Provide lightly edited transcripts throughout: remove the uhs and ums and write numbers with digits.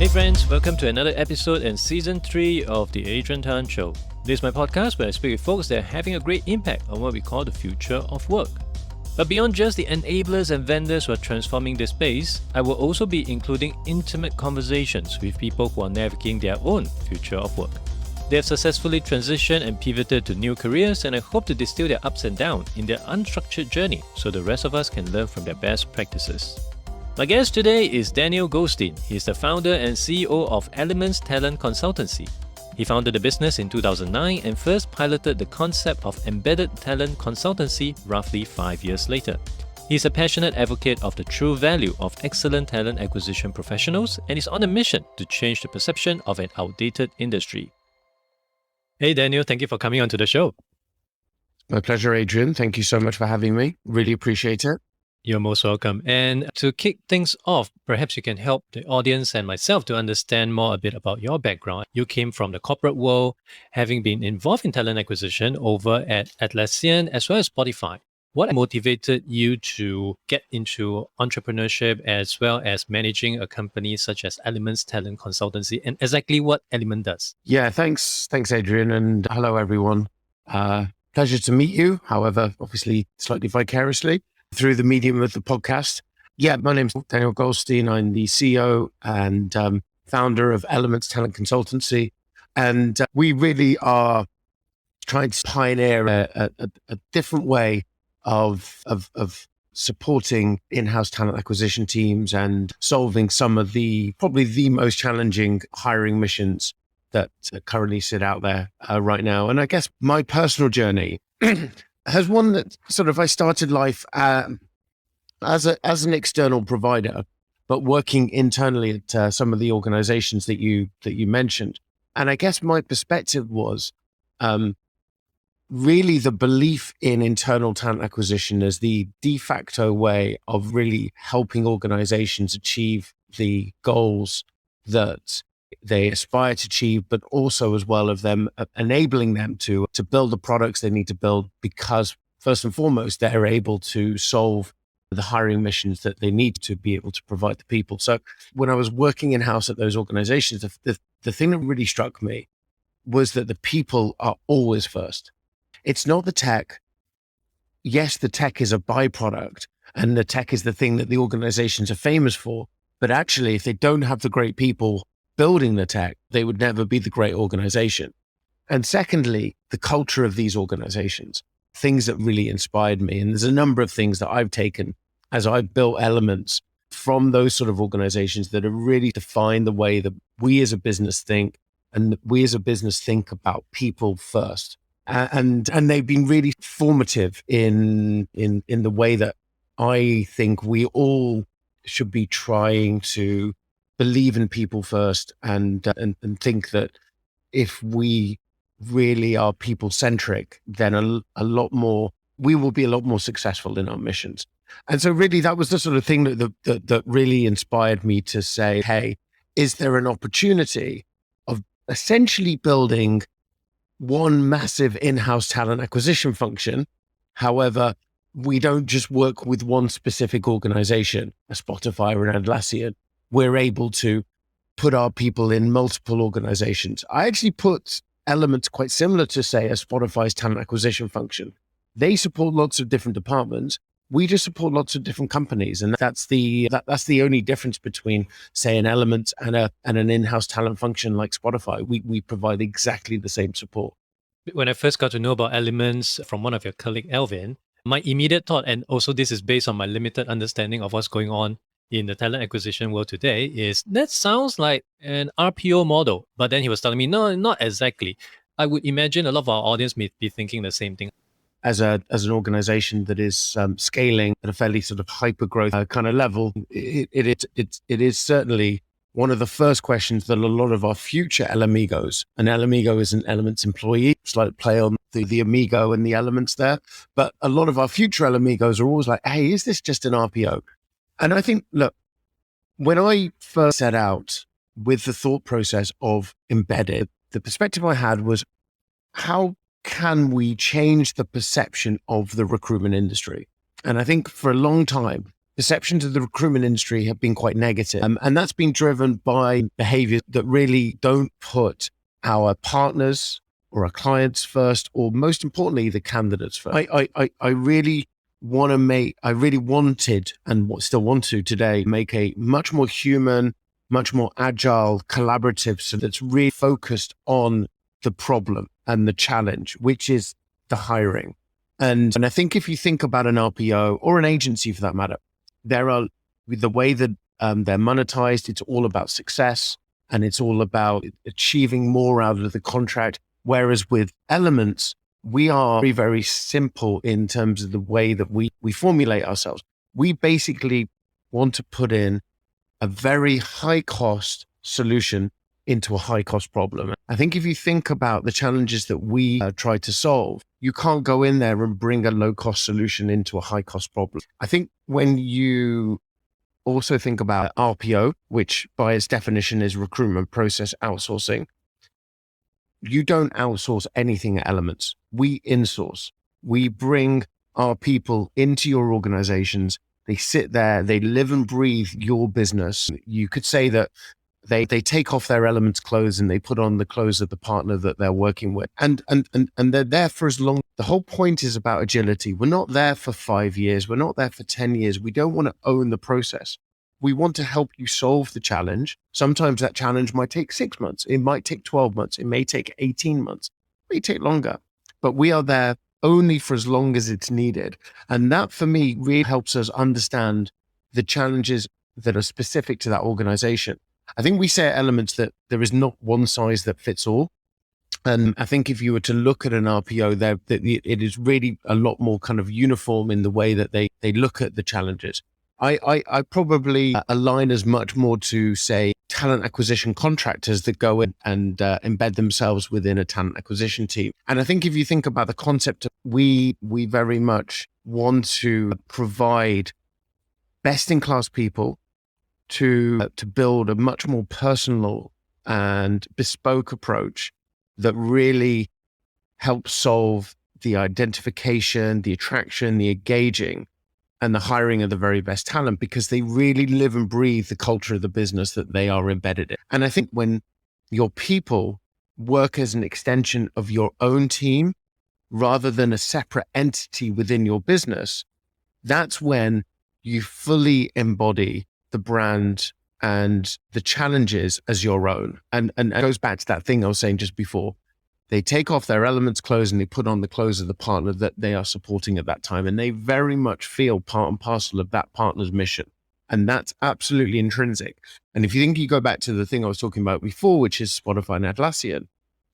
Hey friends, welcome to another episode in Season 3 of the Adrian Talent Show. This is my podcast where I speak with folks that are having a great impact on what we call the future of work. But beyond just the enablers and vendors who are transforming this space, I will also be including intimate conversations with people who are navigating their own future of work. They have successfully transitioned and pivoted to new careers, and I hope to distill their ups and downs in their unstructured journey so the rest of us can learn from their best practices. My guest today is Daniel Goldstein. He is the founder and CEO of Elements Talent Consultancy. He founded the business in 2009 and first piloted the concept of Embedded Talent Consultancy roughly 5 years later. He is a passionate advocate of the true value of excellent talent acquisition professionals and is on a mission to change the perception of an outdated industry. Hey Daniel, thank you for coming onto the show. My pleasure, Adrian. Thank you so much for having me. Really appreciate it. You're most welcome. And to kick things off, perhaps you can help the audience and myself to understand more a bit about your background. You came from the corporate world, having been involved in talent acquisition over at Atlassian as well as Spotify. What motivated you to get into entrepreneurship as well as managing a company such as Elements Talent Consultancy, and exactly what Element does? Yeah, thanks, Adrian, and hello, everyone. Pleasure to meet you, however, obviously slightly vicariously through the medium of the podcast. Yeah, my name's Daniel Goldstein. I'm the CEO and founder of Elements Talent Consultancy, and we really are trying to pioneer a different way of supporting in-house talent acquisition teams and solving some of the probably the most challenging hiring missions that currently sit out there right now. And I guess my personal journey has one that sort of I started life as an external provider, but working internally at some of the organizations that you mentioned. And I guess my perspective was really the belief in internal talent acquisition as the de facto way of really helping organizations achieve the goals that they aspire to achieve, but also as well of them enabling them to build the products they need to build, because first and foremost, they're able to solve the hiring missions that they need to be able to provide the people. So when I was working in-house at those organizations, the thing that really struck me was that the people are always first. It's not the tech. Yes, the tech is a byproduct and the tech is the thing that the organizations are famous for. But actually, if they don't have the great people building the tech, they would never be the great organization. And secondly, the culture of these organizations, things that really inspired me. And there's a number of things that I've taken as I've built elements from those sort of organizations that have really defined the way that we as a business think, and that we as a business think about people first. And they've been really formative in the way that I think we all should be trying to believe in people first and think that if we really are people centric, then a lot more, we will be a lot more successful in our missions. And so really that was the sort of thing that really inspired me to say, hey, is there an opportunity of essentially building one massive in-house talent acquisition function? However, we don't just work with one specific organization, a Spotify or an Atlassian. We're able to put our people in multiple organizations. I actually put Elements quite similar to, say, a Spotify's talent acquisition function. They support lots of different departments. We just support lots of different companies. And that's the only difference between, say, an Element and an in-house talent function like Spotify. We provide exactly the same support. When I first got to know about Elements from one of your colleagues, Elvin, my immediate thought, and also this is based on my limited understanding of what's going on in the talent acquisition world today, is that sounds like an RPO model. But then he was telling me, no, not exactly. I would imagine a lot of our audience may be thinking the same thing. As an organization that is scaling at a fairly sort of hyper growth kind of level, it is certainly one of the first questions that a lot of our future LMEGOs, and LMEGO is an Elements employee, slight play on the Amigo and the Elements there, but a lot of our future LMEGOs are always like, hey, is this just an RPO? And I think, look, when I first set out with the thought process of embedded, the perspective I had was, how can we change the perception of the recruitment industry? And I think for a long time, perceptions of the recruitment industry have been quite negative. And that's been driven by behaviors that really don't put our partners or our clients first, or most importantly, the candidates first. I really wanted and still want to today make a much more human, much more agile, collaborative, so that's really focused on the problem and the challenge, which is the hiring. And I think if you think about an RPO or an agency for that matter, with the way that they're monetized, it's all about success and it's all about achieving more out of the contract. Whereas with Elements, we are very, very simple in terms of the way that we formulate ourselves. We basically want to put in a very high cost solution into a high cost problem. I think if you think about the challenges that we try to solve, you can't go in there and bring a low cost solution into a high cost problem. I think when you also think about RPO, which by its definition is recruitment process outsourcing, you don't outsource anything at Elements. We insource. We bring our people into your organizations. They sit there, they live and breathe your business. You could say that they take off their Elements clothes and they put on the clothes of the partner that they're working with. And they're there for as long. The whole point is about agility. We're not there for 5 years. We're not there for 10 years. We don't want to own the process. We want to help you solve the challenge. Sometimes that challenge might take 6 months. It might take 12 months. It may take 18 months. It may take longer. But we are there only for as long as it's needed. And that, for me, really helps us understand the challenges that are specific to that organization. I think we say at Elements that there is not one size that fits all. And I think if you were to look at an RPO, it is really a lot more kind of uniform in the way that they look at the challenges. I probably align as much more to, say, talent acquisition contractors that go in and embed themselves within a talent acquisition team. And I think if you think about the concept, we very much want to provide best-in-class people to build a much more personal and bespoke approach that really helps solve the identification, the attraction, the engaging, and the hiring of the very best talent, because they really live and breathe the culture of the business that they are embedded in. And I think when your people work as an extension of your own team rather than a separate entity within your business, that's when you fully embody the brand and the challenges as your own. And it goes back to that thing I was saying just before. They take off their Elements clothes and they put on the clothes of the partner that they are supporting at that time. And they very much feel part and parcel of that partner's mission. And that's absolutely intrinsic. And if you think you go back to the thing I was talking about before, which is Spotify and Atlassian,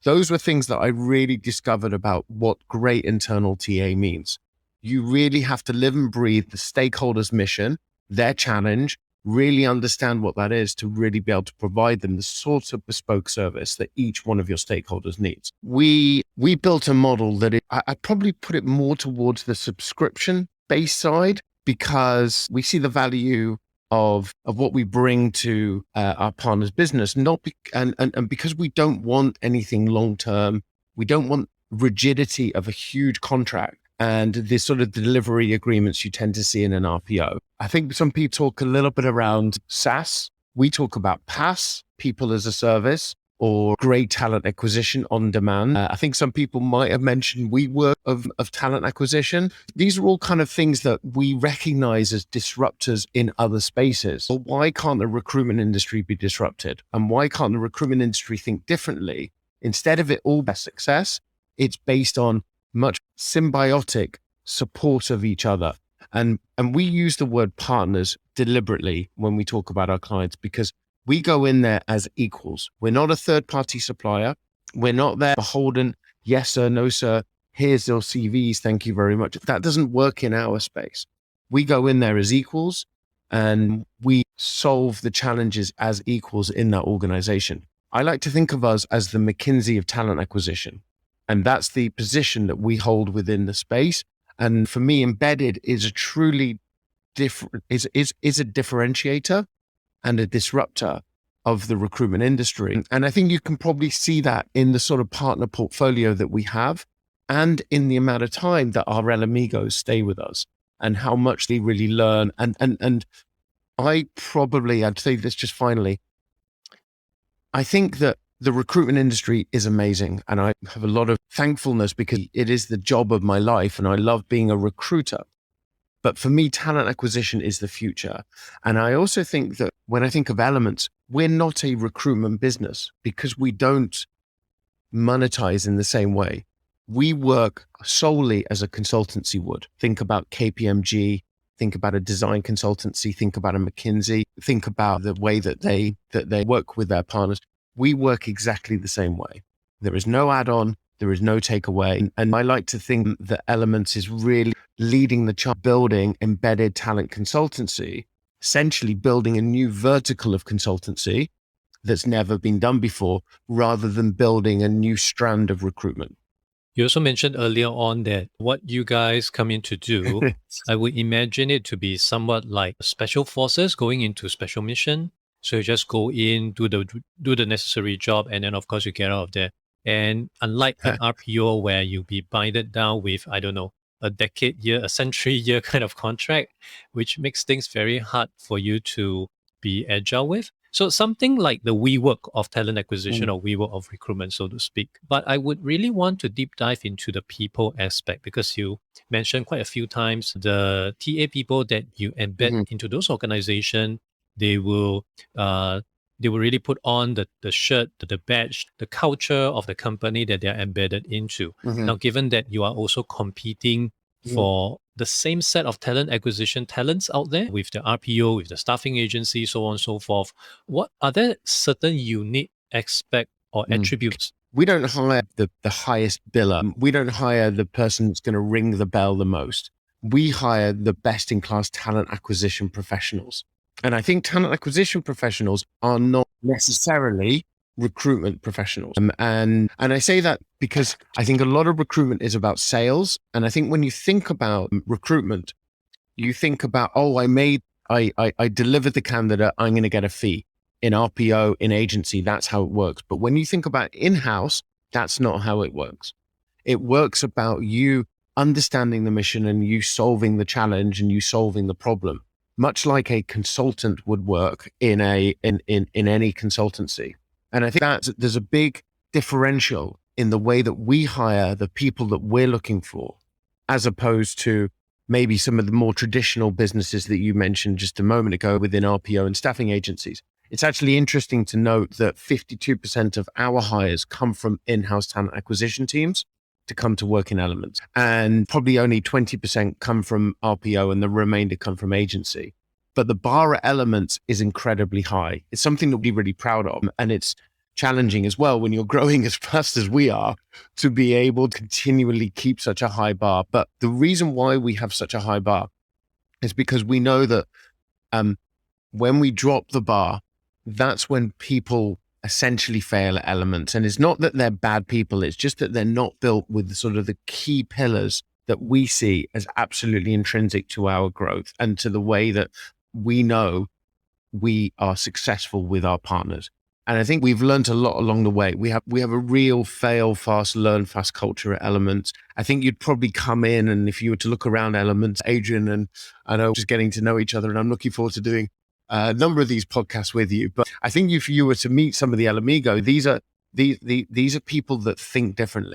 those were things that I really discovered about what great internal TA means. You really have to live and breathe the stakeholders' mission, their challenge, really understand what that is to really be able to provide them the sort of bespoke service that each one of your stakeholders needs. We built a model that I probably put it more towards the subscription-based side, because we see the value of what we bring to our partner's business, and because we don't want anything long-term, we don't want rigidity of a huge contract and the sort of delivery agreements you tend to see in an RPO. I think some people talk a little bit around SaaS. We talk about PaaS, people as a service, or great talent acquisition on demand. I think some people might have mentioned WeWork of talent acquisition. These are all kind of things that we recognize as disruptors in other spaces. Well, why can't the recruitment industry be disrupted? And why can't the recruitment industry think differently? Instead of it all being success, it's based on much symbiotic support of each other. And we use the word partners deliberately when we talk about our clients, because we go in there as equals. We're not a third-party supplier. We're not there beholden, yes, sir, no, sir, here's your CVs, thank you very much. That doesn't work in our space. We go in there as equals and we solve the challenges as equals in that organization. I like to think of us as the McKinsey of talent acquisition. And that's the position that we hold within the space. And for me, Embedded is a truly different, is a differentiator and a disruptor of the recruitment industry. And I think you can probably see that in the sort of partner portfolio that we have and in the amount of time that our Elamigos stay with us. and how much they really learn. And I'd say this just finally, I think that the recruitment industry is amazing, and I have a lot of thankfulness because it is the job of my life and I love being a recruiter. But for me, talent acquisition is the future. And I also think that when I think of Elements, we're not a recruitment business because we don't monetize in the same way. We work solely as a consultancy would. Think about KPMG, think about a design consultancy, think about a McKinsey, think about the way that they work with their partners. We work exactly the same way. There is no add-on, there is no takeaway. And I like to think that Elements is really leading the charge, building embedded talent consultancy, essentially building a new vertical of consultancy that's never been done before, rather than building a new strand of recruitment. You also mentioned earlier on that what you guys come in to do, I would imagine it to be somewhat like special forces going into special mission. So you just go in, do the necessary job, and then of course you get out of there. And unlike an RPO where you'll be binded down with, I don't know, a decade-year, a century-year kind of contract, which makes things very hard for you to be agile with. So something like the WeWork of talent acquisition or WeWork of recruitment, so to speak. But I would really want to deep dive into the people aspect because you mentioned quite a few times the TA people that you embed into those organizations, they will really put on the shirt, the badge, the culture of the company that they're embedded into. Now, given that you are also competing for the same set of talent acquisition talents out there with the RPO, with the staffing agency, so on and so forth, what are there certain unique aspects or attributes? We don't hire the highest biller. We don't hire the person that's going to ring the bell the most. We hire the best-in-class talent acquisition professionals. And I think talent acquisition professionals are not necessarily recruitment professionals. And I say that because I think a lot of recruitment is about sales. And I think when you think about recruitment, you think about, I delivered the candidate, I'm going to get a fee. In RPO, in agency, that's how it works. But when you think about in-house, that's not how it works. It works about you understanding the mission and you solving the challenge and you solving the problem, much like a consultant would work in any consultancy. And I think that there's a big differential in the way that we hire the people that we're looking for, as opposed to maybe some of the more traditional businesses that you mentioned just a moment ago within RPO and staffing agencies. It's actually interesting to note that 52% of our hires come from in-house talent acquisition teams to come to work in Elements. And probably only 20% come from RPO and the remainder come from agency. But the bar at Elements is incredibly high. It's something that we're really proud of. And it's challenging as well when you're growing as fast as we are to be able to continually keep such a high bar. But the reason why we have such a high bar is because we know that when we drop the bar, that's when people essentially fail at Elements. And it's not that they're bad people. It's just that they're not built with sort of the key pillars that we see as absolutely intrinsic to our growth and to the way that we know we are successful with our partners. And I think we've learned a lot along the way. We have a real fail fast, learn fast culture at Elements. I think you'd probably come in, and if you were to look around Elements, Adrian and I know just getting to know each other, and I'm looking forward to doing a number of these podcasts with you. But I think if you were to meet some of the Elamigo, these are people that think differently.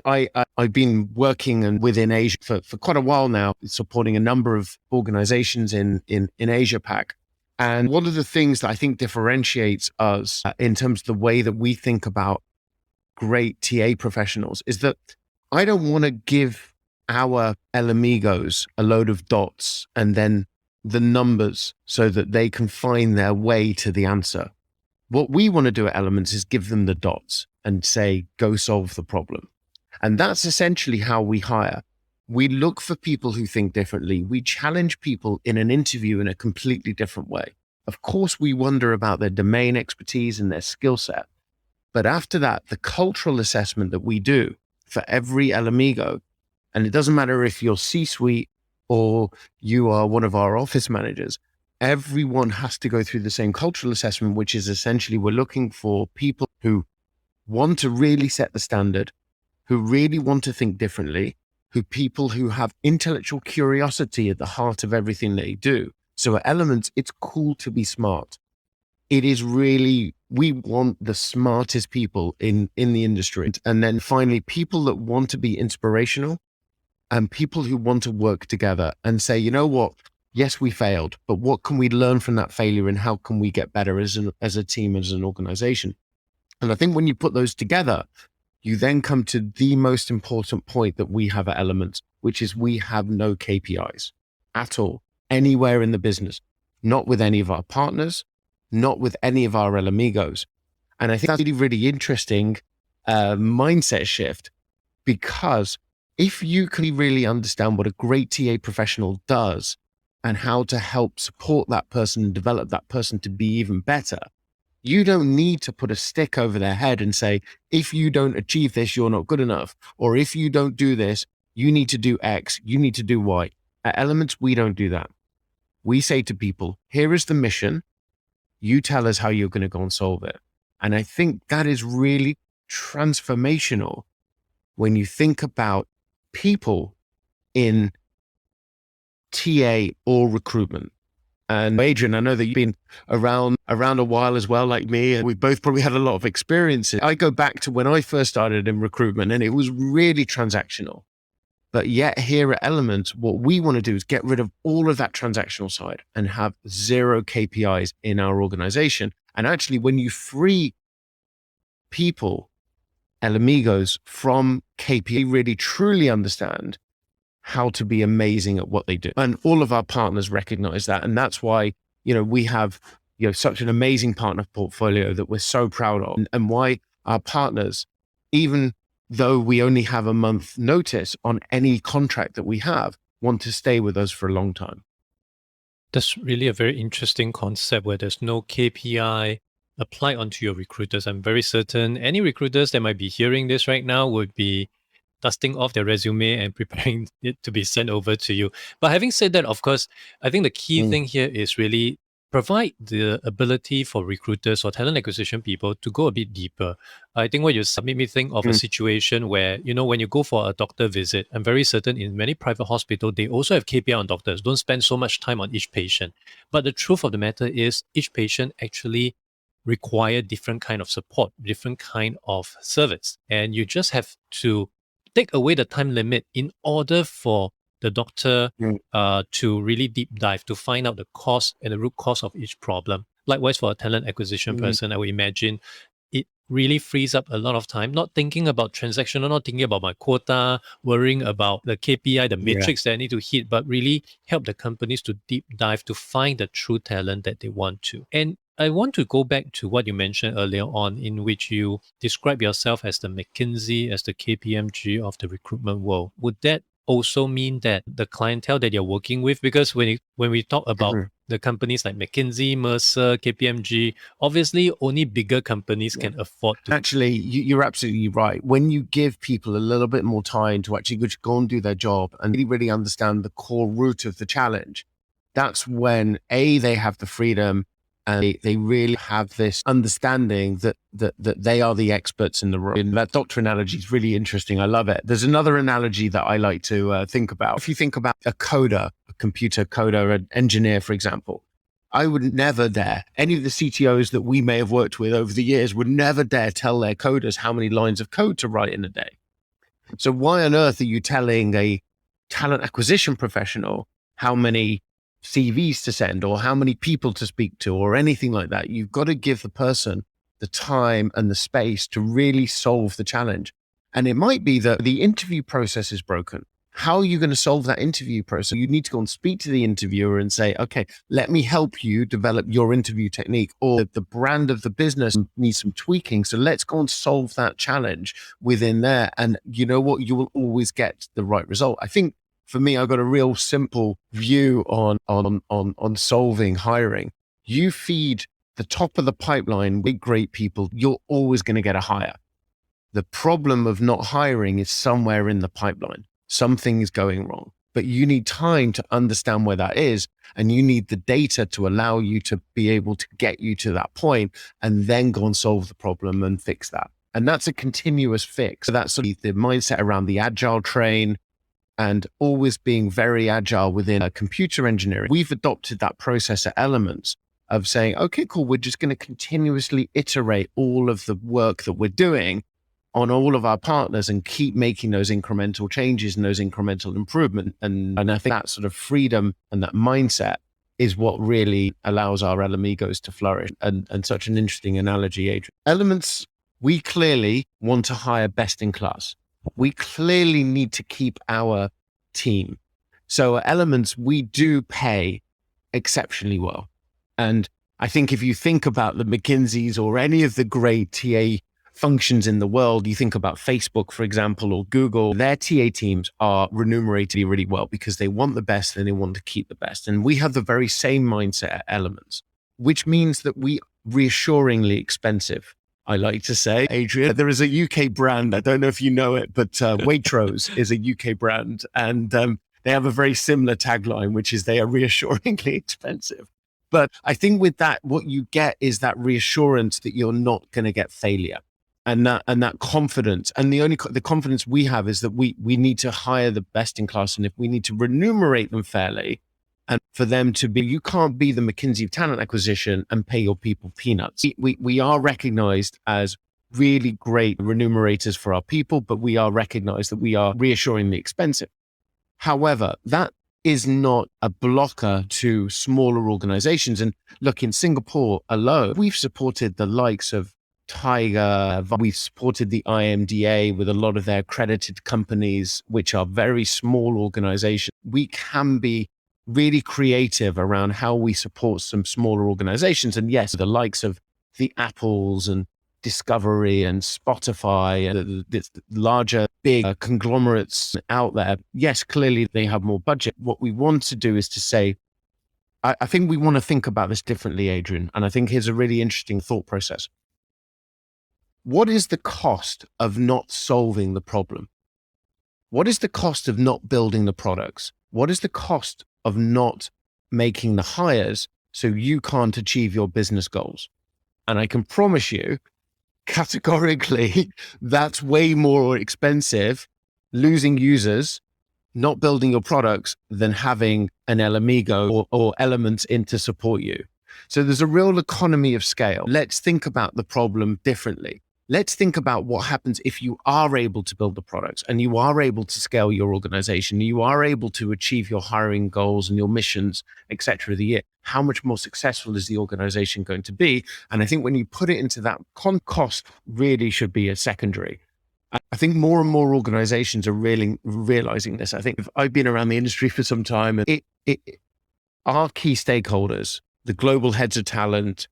I've been working within Asia for quite a while now, supporting a number of organizations in Asia Pac. And one of the things that I think differentiates us in terms of the way that we think about great TA professionals is that I don't want to give our Elamigos a load of dots and then the numbers so that they can find their way to the answer. What we want to do at Elements is give them the dots and say, go solve the problem. And that's essentially how we hire. We look for people who think differently. We challenge people in an interview in a completely different way. Of course, we wonder about their domain expertise and their skill set. But after that, the cultural assessment that we do for every Elamigo, and it doesn't matter if you're C-suite or you are one of our office managers, everyone has to go through the same cultural assessment, which is essentially we're looking for people who want to really set the standard, who really want to think differently, people who have intellectual curiosity at the heart of everything they do. So at Elements, it's cool to be smart. It is really, we want the smartest people in the industry. And then finally, people that want to be inspirational and people who want to work together and say, you know what? Yes, we failed, but what can we learn from that failure and how can we get better as a team, as an organization? And I think when you put those together, you then come to the most important point that we have at Elements, which is we have no KPIs at all, anywhere in the business, not with any of our partners, not with any of our amigos. And I think that's really, really interesting mindset shift, because if you can really understand what a great TA professional does and how to help support that person and develop that person to be even better, you don't need to put a stick over their head and say, if you don't achieve this, you're not good enough. Or if you don't do this, you need to do X, you need to do Y. At Elements, we don't do that. We say to people, here is the mission. You tell us how you're going to go and solve it. And I think that is really transformational when you think about people in TA or recruitment. And Adrian, I know that you've been around a while as well, like me, and we've both probably had a lot of experiences. I go back to when I first started in recruitment and it was really transactional. But yet here at Elements, what we want to do is get rid of all of that transactional side and have zero KPIs in our organization. And actually, when you free people, el amigos, from KPI, really truly understand how to be amazing at what they do. And all of our partners recognize that. And that's why, we have, such an amazing partner portfolio that we're so proud of, and why our partners, even though we only have a month notice on any contract that we have, want to stay with us for a long time. That's really a very interesting concept where there's no KPI applied onto your recruiters. I'm very certain any recruiters that might be hearing this right now would be dusting off their resume and preparing it to be sent over to you. But having said that, of course, I think the key thing here is really provide the ability for recruiters or talent acquisition people to go a bit deeper. I think what you made me think of a situation where, when you go for a doctor visit, I'm very certain in many private hospitals, they also have KPI on doctors. Don't spend so much time on each patient. But the truth of the matter is each patient actually require different kind of support, different kind of service. And you just have to take away the time limit in order for the doctor to really deep dive to find out the cause and the root cause of each problem. Likewise, for a talent acquisition person, I would imagine it really frees up a lot of time, not thinking about transactional, not thinking about my quota, worrying about the KPI, the matrix that I need to hit, but really help the companies to deep dive to find the true talent that they want to. And I want to go back to what you mentioned earlier on, in which you describe yourself as the McKinsey, as the KPMG of the recruitment world. Would that also mean that the clientele that you're working with, because when we talk about the companies like McKinsey, Mercer, KPMG, obviously only bigger companies can afford to. Actually, you're absolutely right. When you give people a little bit more time to actually just go and do their job and really understand the core root of the challenge, that's when they have the freedom and they really have this understanding that they are the experts in the room. And that doctor analogy is really interesting. I love it. There's another analogy that I like to think about. If you think about a coder, a computer coder, an engineer, for example, I would never dare, any of the CTOs that we may have worked with over the years would never dare tell their coders how many lines of code to write in a day. So why on earth are you telling a talent acquisition professional how many CVs to send or how many people to speak to or anything like that? You've got to give the person the time and the space to really solve the challenge. And it might be that the interview process is broken. How are you going to solve that interview process? You need to go and speak to the interviewer and say, okay, let me help you develop your interview technique, or the brand of the business needs some tweaking. So let's go and solve that challenge within there. And you know what? You will always get the right result. I think for me, I've got a real simple view on solving hiring. You feed the top of the pipeline with great people, you're always going to get a hire. The problem of not hiring is somewhere in the pipeline. Something is going wrong, but you need time to understand where that is. And you need the data to allow you to be able to get you to that point and then go and solve the problem and fix that. And that's a continuous fix. So that's sort of the mindset around the agile train, and always being very agile within computer engineering, we've adopted that process at Elements of saying, okay, cool, we're just going to continuously iterate all of the work that we're doing on all of our partners and keep making those incremental changes and those incremental improvement. And I think that sort of freedom and that mindset is what really allows our Elemigos to flourish. And such an interesting analogy, Adrian. Elements, we clearly want to hire best in class. We clearly need to keep our team. So at Elements, we do pay exceptionally well. And I think if you think about the McKinseys or any of the great TA functions in the world, you think about Facebook, for example, or Google, their TA teams are remunerated really well because they want the best and they want to keep the best. And we have the very same mindset at Elements, which means that we reassuringly expensive. I like to say, Adrian, there is a UK brand. I don't know if you know it, but Waitrose is a UK brand. And they have a very similar tagline, which is they are reassuringly expensive. But I think with that, what you get is that reassurance that you're not going to get failure. And that confidence. And the confidence we have is that we need to hire the best in class. And if we need to remunerate them fairly, and for them to be, you can't be the McKinsey of talent acquisition and pay your people peanuts. We are recognized as really great remunerators for our people, but we are recognized that we are reassuringly expensive. However, that is not a blocker to smaller organizations. And look, in Singapore alone, we've supported the likes of Tiger, we've supported the IMDA with a lot of their accredited companies, which are very small organizations. We can be really creative around how we support some smaller organizations. And yes, the likes of the Apples and Discovery and Spotify and the larger, big conglomerates out there. Yes, clearly they have more budget. What we want to do is to say, I think we want to think about this differently, Adrian. And I think here's a really interesting thought process. What is the cost of not solving the problem? What is the cost of not building the products? What is the cost of not making the hires so you can't achieve your business goals? And I can promise you, categorically, that's way more expensive, losing users, not building your products, than having an Elamigo or Elements in to support you. So there's a real economy of scale. Let's think about the problem differently. Let's think about what happens if you are able to build the products and you are able to scale your organization, you are able to achieve your hiring goals and your missions, et cetera, of the year. How much more successful is the organization going to be? And I think when you put it into that cost really should be a secondary. I think more and more organizations are really realizing this. I think I've been around the industry for some time, and our key stakeholders, the global heads of talent,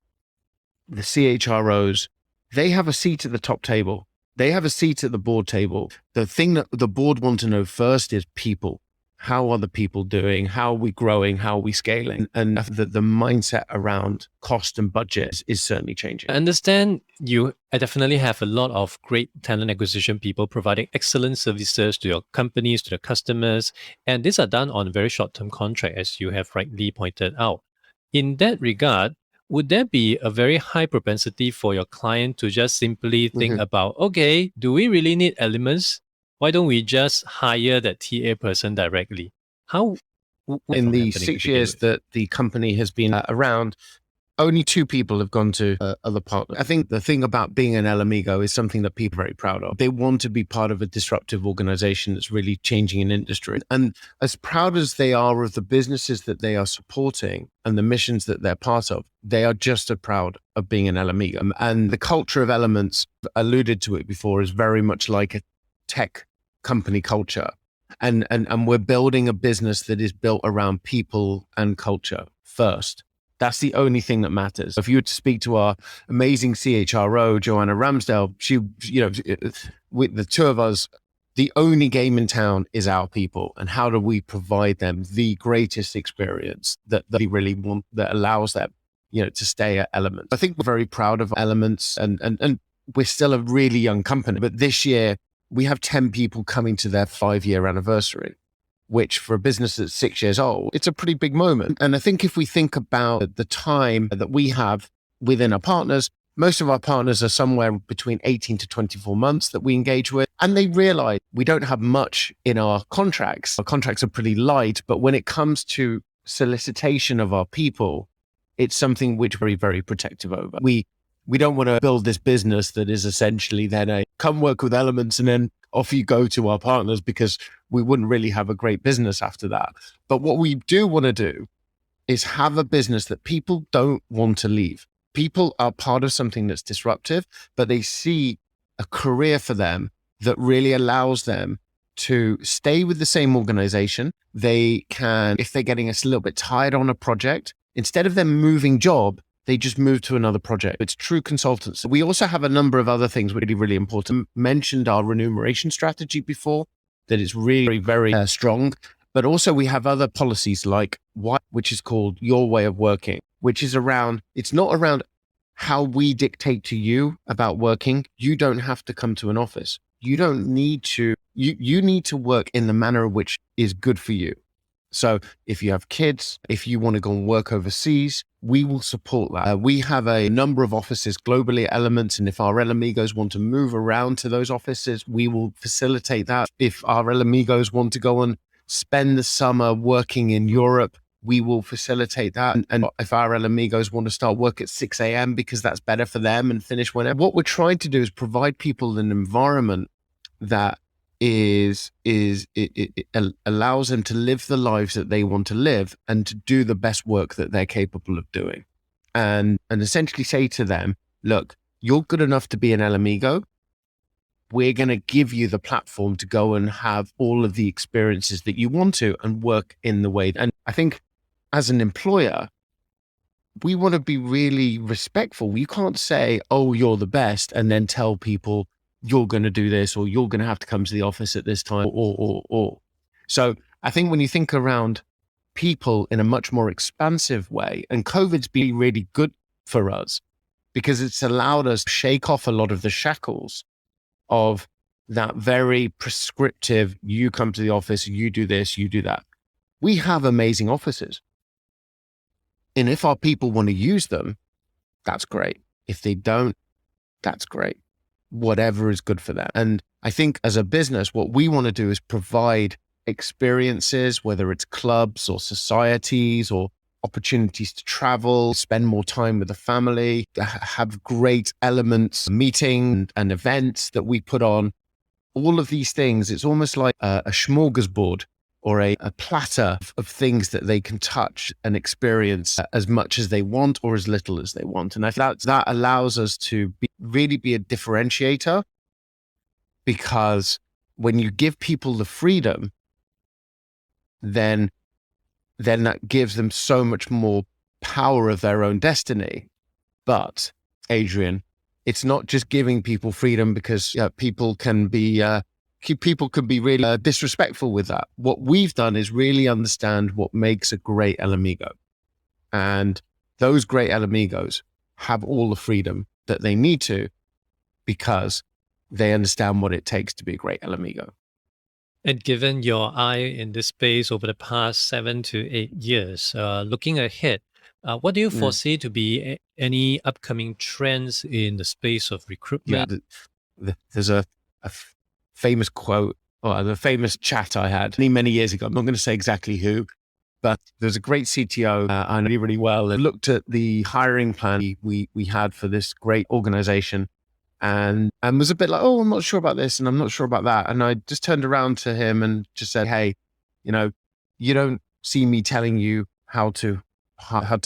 the CHROs, they have a seat at the top table. They have a seat at the board table. The thing that the board want to know first is people. How are the people doing? How are we growing? How are we scaling? And the mindset around cost and budget is certainly changing. I understand I definitely have a lot of great talent acquisition people providing excellent services to your companies, to the customers. And these are done on a very short-term contract, as you have rightly pointed out. In that regard, would there be a very high propensity for your client to just simply think about, okay, do we really need Elements? Why don't we just hire that TA person directly? How? In the 6 years that the company has been around, only 2 people have gone to other partners. I think the thing about being an Elamigo is something that people are very proud of. They want to be part of a disruptive organization that's really changing an industry. And as proud as they are of the businesses that they are supporting and the missions that they're part of, they are just as proud of being an Elamigo. And the culture of Elements, alluded to it before, is very much like a tech company culture. And we're building a business that is built around people and culture first. That's the only thing that matters. If you were to speak to our amazing CHRO, Joanna Ramsdale, with the 2 of us, the only game in town is our people. And how do we provide them the greatest experience that they really want, that allows them, to stay at Elements? I think we're very proud of Elements, and we're still a really young company. But this year, we have 10 people coming to their 5-year anniversary, which for a business that's 6 years old, it's a pretty big moment. And I think if we think about the time that we have within our partners, most of our partners are somewhere between 18 to 24 months that we engage with. And they realize we don't have much in our contracts. Our contracts are pretty light, but when it comes to solicitation of our people, it's something which we're very, very protective over. We don't want to build this business that is essentially then a come work with Elements and then off you go to our partners, because we wouldn't really have a great business after that. But what we do want to do is have a business that people don't want to leave. People are part of something that's disruptive, but they see a career for them that really allows them to stay with the same organization. They can, if they're getting a little bit tired on a project, instead of them moving job, they just move to another project. It's true consultants. We also have a number of other things really, really important. Mentioned our remuneration strategy before, that is really very strong. But also we have other policies like which is called Your Way of Working, which is around, it's not around how we dictate to you about working. You don't have to come to an office. You don't need to, you need to work in the manner which is good for you. So if you have kids, if you want to go and work overseas, we will support that. We have a number of offices globally at Elements, and if our Elamigos want to move around to those offices, we will facilitate that. If our Elamigos want to go and spend the summer working in Europe, we will facilitate that. And if our Elamigos want to start work at 6 a.m. because that's better for them and finish whenever, what we're trying to do is provide people an environment that it allows them to live the lives that they want to live and to do the best work that they're capable of doing. And essentially say to them, look, you're good enough to be an Elamigo. We're going to give you the platform to go and have all of the experiences that you want to and work in the way. And I think as an employer, we want to be really respectful. You can't say, oh, you're the best, and then tell people you're going to do this, or you're going to have to come to the office at this time, or. So I think when you think around people in a much more expansive way, and COVID's been really good for us because it's allowed us to shake off a lot of the shackles of that very prescriptive, you come to the office, you do this, you do that. We have amazing offices. And if our people want to use them, that's great. If they don't, that's great. Whatever is good for them. And I think as a business, what we want to do is provide experiences, whether it's clubs or societies or opportunities to travel, spend more time with the family, have great Elements, meeting and events that we put on. All of these things, it's almost like a smorgasbord or a platter of things that they can touch and experience as much as they want or as little as they want. And I think that allows us to really be a differentiator, because when you give people the freedom, then that gives them so much more power of their own destiny. But Adrian, it's not just giving people freedom, because people can be really disrespectful with that. What we've done is really understand what makes a great Elamigo. And those great Elamigos have all the freedom that they need to, because they understand what it takes to be a great Elamigo. And given your eye in this space over the past 7 to 8 years, looking ahead, what do you foresee to be any upcoming trends in the space of recruitment? Yeah, there's a famous quote, or the famous chat I had many years ago. I'm not going to say exactly who, but there's a great CTO I know really well, and looked at the hiring plan we had for this great organization, and was a bit like, oh, I'm not sure about this, and I'm not sure about that. And I just turned around to him and just said, hey, you don't see me telling you how to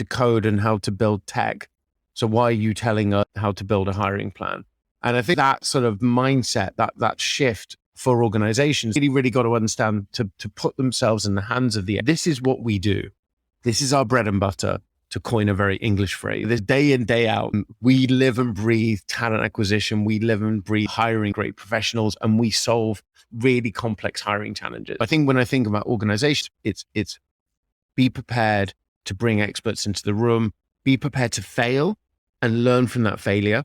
code and how to build tech. So why are you telling us how to build a hiring plan? And I think that sort of mindset, that shift for organizations, really got to understand to put themselves in the hands of this is what we do. This is our bread and butter, to coin a very English phrase. This day in, day out, we live and breathe talent acquisition. We live and breathe hiring great professionals, and we solve really complex hiring challenges. I think when I think about organizations, it's be prepared to bring experts into the room, be prepared to fail and learn from that failure.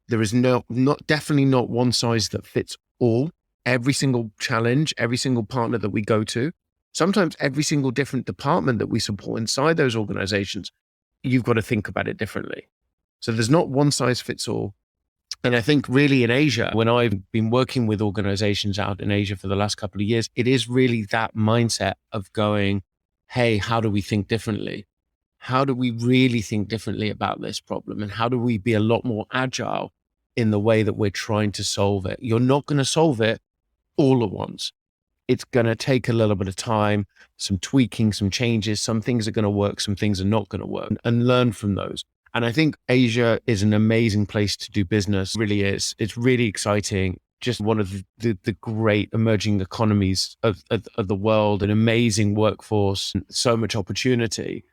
There is definitely not one size that fits all. Every single challenge, every single partner that we go to, sometimes every single different department that we support inside those organizations, you've got to think about it differently. So there's not one size fits all. And I think really in Asia, when I've been working with organizations out in Asia for the last couple of years, it is really that mindset of going, hey, how do we think differently? How do we really think differently about this problem? And how do we be a lot more agile in the way that we're trying to solve it? You're not going to solve it all at once. It's going to take a little bit of time, some tweaking, some changes. Some things are going to work, some things are not going to work, and learn from those. And I think Asia is an amazing place to do business. It really is. It's really exciting. Just one of the great emerging economies of the world, an amazing workforce, so much opportunity.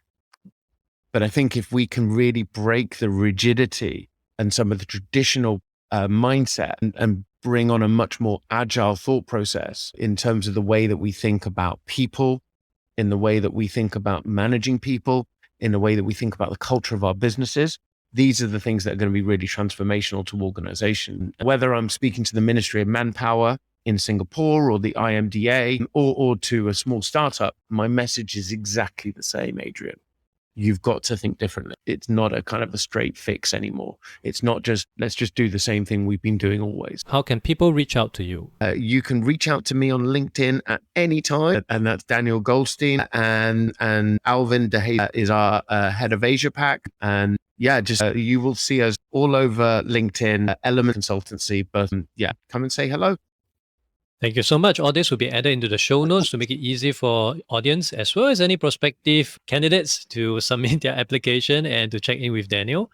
But I think if we can really break the rigidity and some of the traditional mindset and bring on a much more agile thought process in terms of the way that we think about people, in the way that we think about managing people, in the way that we think about the culture of our businesses, these are the things that are going to be really transformational to organization. Whether I'm speaking to the Ministry of Manpower in Singapore or the IMDA or to a small startup, my message is exactly the same, Adrian. You've got to think differently. It's not a kind of a straight fix anymore. It's not just, let's just do the same thing we've been doing always. How can people reach out to you? You can reach out to me on LinkedIn at any time. And that's Daniel Goldstein. And Alvin DeHay is our head of Asia Pac. And yeah, just you will see us all over LinkedIn, Elements Consultancy. But yeah, come and say hello. Thank you so much. All this will be added into the show notes to make it easy for audience as well as any prospective candidates to submit their application and to check in with Daniel.